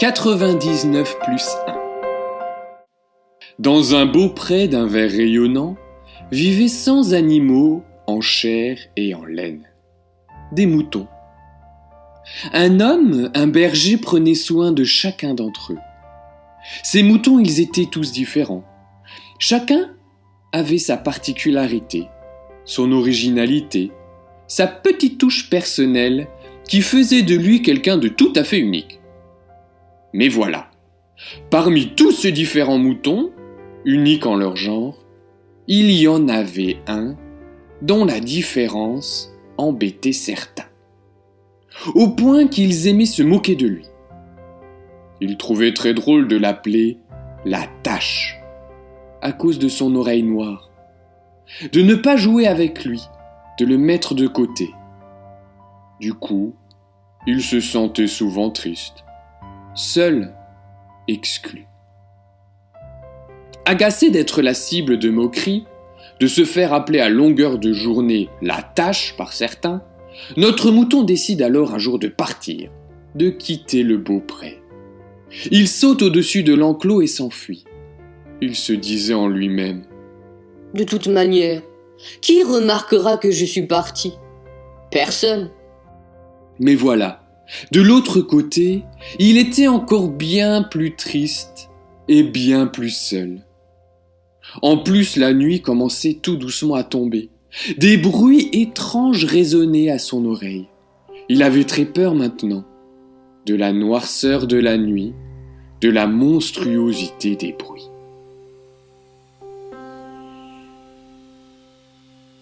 99 plus 1. Dans un beau pré d'un vert rayonnant, vivaient 100 animaux en chair et en laine. Des moutons. Un homme, un berger, prenait soin de chacun d'entre eux. Ces moutons, ils étaient tous différents. Chacun avait sa particularité, son originalité, sa petite touche personnelle qui faisait de lui quelqu'un de tout à fait unique. Mais voilà, parmi tous ces différents moutons, uniques en leur genre, il y en avait un dont la différence embêtait certains, au point qu'ils aimaient se moquer de lui. Ils trouvaient très drôle de l'appeler la tache, à cause de son oreille noire, de ne pas jouer avec lui, de le mettre de côté. Du coup, il se sentait souvent triste, seul, exclu. Agacé d'être la cible de moqueries, de se faire appeler à longueur de journée la tache par certains, notre mouton décide alors un jour de partir, de quitter le beau pré. Il saute au-dessus de l'enclos et s'enfuit. Il se disait en lui-même: De toute manière, qui remarquera que je suis parti? Personne. Mais voilà, de l'autre côté, il était encore bien plus triste et bien plus seul. En plus, la nuit commençait tout doucement à tomber. Des bruits étranges résonnaient à son oreille. Il avait très peur maintenant, de la noirceur de la nuit, de la monstruosité des bruits.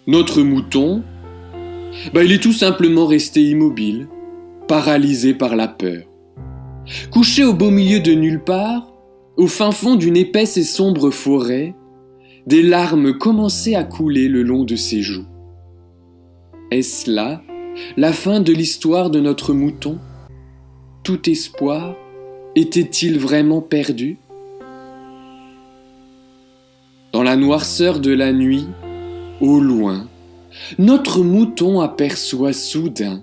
Notre mouton, il est tout simplement resté immobile, paralysé par la peur. Couché au beau milieu de nulle part, au fin fond d'une épaisse et sombre forêt, des larmes commençaient à couler le long de ses joues. Est-ce là la fin de l'histoire de notre mouton? Tout espoir était-il vraiment perdu? Dans la noirceur de la nuit, au loin, notre mouton aperçoit soudain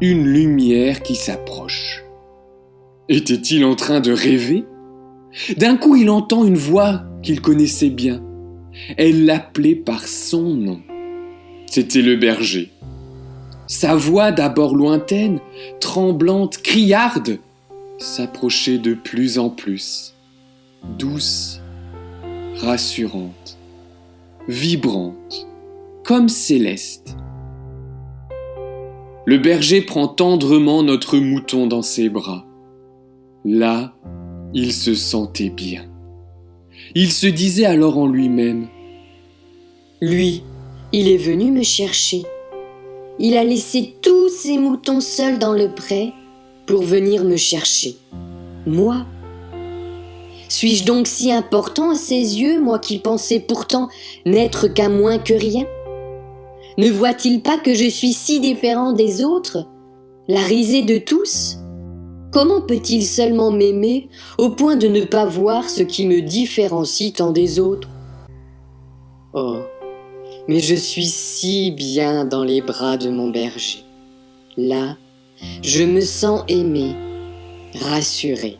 une lumière qui s'approche. Était-il en train de rêver? D'un coup, il entend une voix qu'il connaissait bien. Elle l'appelait par son nom. C'était le berger. Sa voix, d'abord lointaine, tremblante, criarde, s'approchait de plus en plus, douce, rassurante, vibrante, comme céleste. Le berger prend tendrement notre mouton dans ses bras. Là, il se sentait bien. Il se disait alors en lui-même: Lui, il est venu me chercher. Il a laissé tous ses moutons seuls dans le pré pour venir me chercher. Moi, suis-je donc si important à ses yeux, moi qui pensais pourtant n'être qu'un moins que rien? Ne voit-il pas que je suis si différent des autres, la risée de tous? Comment peut-il seulement m'aimer au point de ne pas voir ce qui me différencie tant des autres? Oh, mais je suis si bien dans les bras de mon berger. Là, je me sens aimé, rassuré,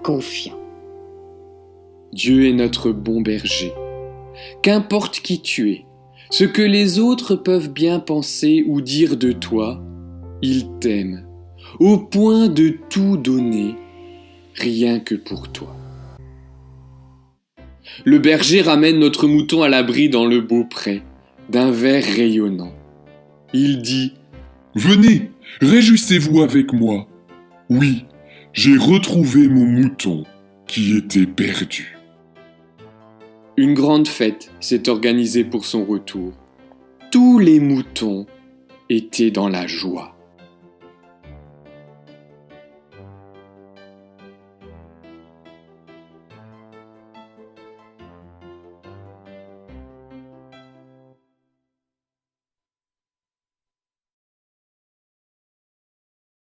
confiant. Dieu est notre bon berger. Qu'importe qui tu es, ce que les autres peuvent bien penser ou dire de toi, il t'aime, au point de tout donner, rien que pour toi. Le berger ramène notre mouton à l'abri dans le beau pré, d'un vert rayonnant. Il dit: Venez, réjouissez-vous avec moi. Oui, j'ai retrouvé mon mouton qui était perdu. Une grande fête s'est organisée pour son retour. Tous les moutons étaient dans la joie.